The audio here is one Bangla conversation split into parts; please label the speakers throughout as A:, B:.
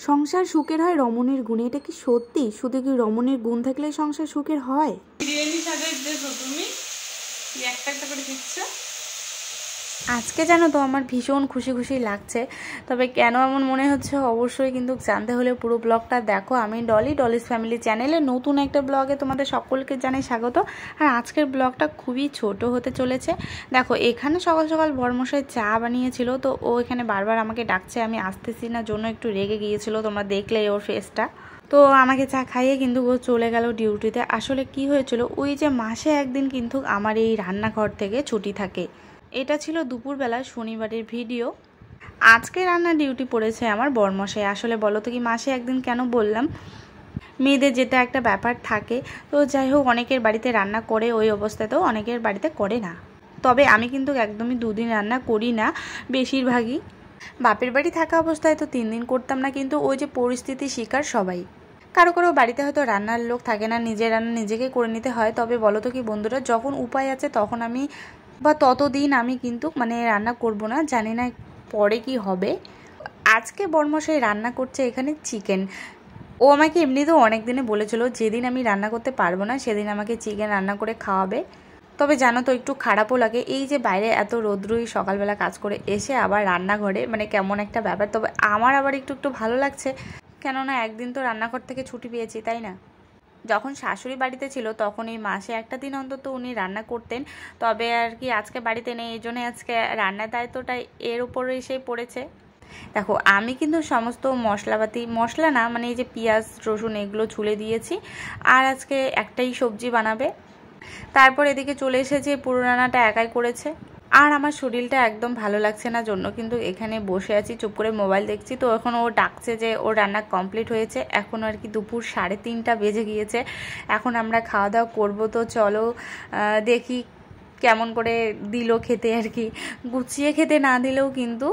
A: সংসার সুখের হয় রমণীর গুণে, এটা কি সত্যি? শুধু কি রমণীর গুণ থাকলে সংসার সুখের হয়?
B: বিরিয়ানি সাজাই দেখো তুমি একটা একটা করে দিচ্ছ।
A: আজকে জানো তো আমার ভীষণ খুশি খুশি লাগছে, তবে কেন এমন মনে হচ্ছে অবশ্যই কিন্তু জানতে হলে পুরো ব্লগটা দেখো। আমি ডলিস ফ্যামিলি চ্যানেলে নতুন একটা ব্লগে তোমাদের সকলকে জানাই স্বাগত। আর আজকের ব্লগটা খুবই ছোট হতে চলেছে। দেখো এখানে সকাল সকাল বরমশাই চা বানিয়েছিল, তো ও এখানে বারবার আমাকে ডাকছে, আমি আসতেছি না জন্য একটু রেগে গিয়েছিল, তোমরা দেখলে ওর ফেসটা। তো আমাকে চা খাইয়ে কিন্তু ও চলে গেল ডিউটিতে। আসলে কি হয়েছিল, ওই যে মাসে একদিন কিন্তু আমার এই রান্নাঘর থেকে ছুটি থাকে। এটা ছিল দুপুরবেলা শনিবারের ভিডিও। আজকে রান্না ডিউটি পড়েছে আমার বরমশাই। আসলে বলো তো কি মাসে একদিন কেন বললাম, মেয়েদের যেটা একটা ব্যাপার থাকে। তো যাই হোক, অনেকের বাড়িতে রান্না করে, ওই অবস্থাতেও অনেকের বাড়িতে করে না। তবে আমি কিন্তু একদমই দুদিন রান্না করি না, বেশিরভাগই বাপের বাড়ি থাকা অবস্থায় তো 3 দিন করতাম না, কিন্তু ওই যে পরিস্থিতি শিকার সবাই। কারো কারো বাড়িতে হয়তো রান্নার লোক থাকে না, নিজের রান্না নিজেকে করে নিতে হয়। তবে বলো তো কি বন্ধুরা, যখন উপায় আছে তখন আমি বা ততদিন আমি কিন্তু রান্না করব না, জানি না পরে কি হবে। আজকে বরমশাই রান্না করছে এখানে চিকেন। ও আমাকে এমনিতেও অনেক দিনে বলেছিল যেদিন আমি রান্না করতে পারবো না সেদিন আমাকে চিকেন রান্না করে খাওয়াবে। তবে জানো তো একটু খারাপও লাগে, এই যে বাইরে এত রোদ্রুই সকালবেলা কাজ করে এসে আবার রান্নাঘরে কেমন একটা ব্যাপার। তবে আমার আবার একটু একটু ভালো লাগছে, কেননা একদিন তো রান্নাঘর থেকে ছুটি পেয়েছি, তাই না? যখন শাশুড়ি বাড়িতে ছিল তখন এই মাসে একটা দিন অন্তত উনি রান্না করতেন। তবে আর কি আজকে বাড়িতে নেই, এই জন্য আজকে রান্নার দায়িত্বটা এর উপরে এসেই পড়েছে। দেখো আমি কিন্তু সমস্ত মশলাপাতি, মশলা না এই যে পেঁয়াজ রসুন এগুলো ছুলে দিয়েছি। আর আজকে একটাই সবজি বানাবে। তারপর এদিকে চলে এসেছে, পুরো রান্নাটা একাই করেছে। আর আমার শরীরটা একদম ভালো লাগছে না জন্য কিন্তু এখানে বসে আছি, চুপ করে মোবাইল দেখছি। তো এখন ও ডাকছে যে ওর রান্না কমপ্লিট হয়েছে। এখন আর কি দুপুর 3:30 বেজে গিয়েছে। এখন আমরা খাওয়া দাওয়া করবো। তো চলো দেখি কেমন করে দিল খেতে আর কি। গুছিয়ে খেতে না দিলেও কিন্তু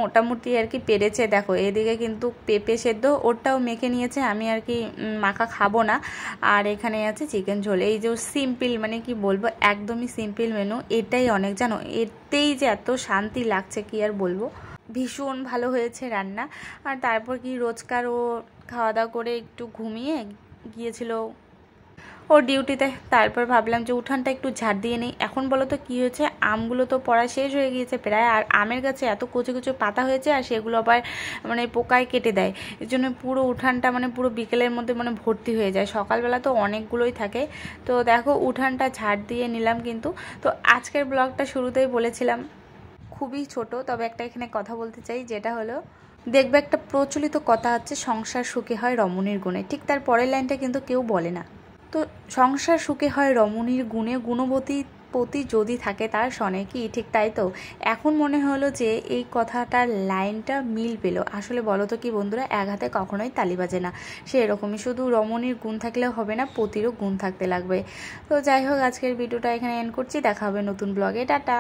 A: মোটামুটি আর কি পেরেছে। দেখো এদিকে কিন্তু পেঁপে সেদ্ধ ওরটাও মেখে নিয়েছে, আমি আর কি মাখা খাবো না। আর এখানে আছে চিকেন ঝোল। এই যে সিম্পল কি বলবো, একদমই সিম্পল মেনু, এটাই অনেক জানো। এতেই যে এত শান্তি লাগছে কি আর বলবো, ভীষণ ভালো হয়েছে রান্না। আর তারপর কি রোজকার ও খাওয়া দাওয়া করে একটু ঘুমিয়ে গিয়েছিল ওর ডিউটিতে। তারপর ভাবলাম যে উঠানটা একটু ঝাড় দিয়ে নেই। এখন বলো তো কী হয়েছে, আমগুলো তো পড়া শেষ হয়ে গিয়েছে প্রায়। আর আমের গাছে এত কুচো কুচো পাতা হয়েছে, আর সেগুলো আবার পোকায় কেটে দেয়। এর জন্য পুরো উঠানটা পুরো বিকেলের মধ্যে ভর্তি হয়ে যায়। সকালবেলা তো অনেকগুলোই থাকে। তো দেখো উঠানটা ঝাড় দিয়ে নিলাম কিন্তু। তো আজকের ব্লগটা শুরুতেই বলেছিলাম খুবই ছোট, তবে একটা এখানে কথা বলতে চাই, যেটা হলো দেখবে একটা প্রচলিত কথা আছে, সংসার সুখে হয় রমণীর গুণে। ঠিক তার পরের লাইনটা কিন্তু কেউ বলে না। তো সংসার সুখে হয় রমণীর গুণে, গুণবতী পতি যদি থাকে তার শনে, কি ঠিক তাই তো? এখন মনে হলো যে এই কথাটার লাইনটা মিল পেল। আসলে বলো তো কি বন্ধুরা, এক হাতে কখনোই তালি বাজে না। সে এরকমই, শুধু রমণীর গুণ থাকলেও হবে না, পতিরও গুণ থাকতে লাগবে। তো যাই হোক, আজকের ভিডিওটা এখানে এন্ড করছি। দেখা হবে নতুন ব্লগে। টাটা।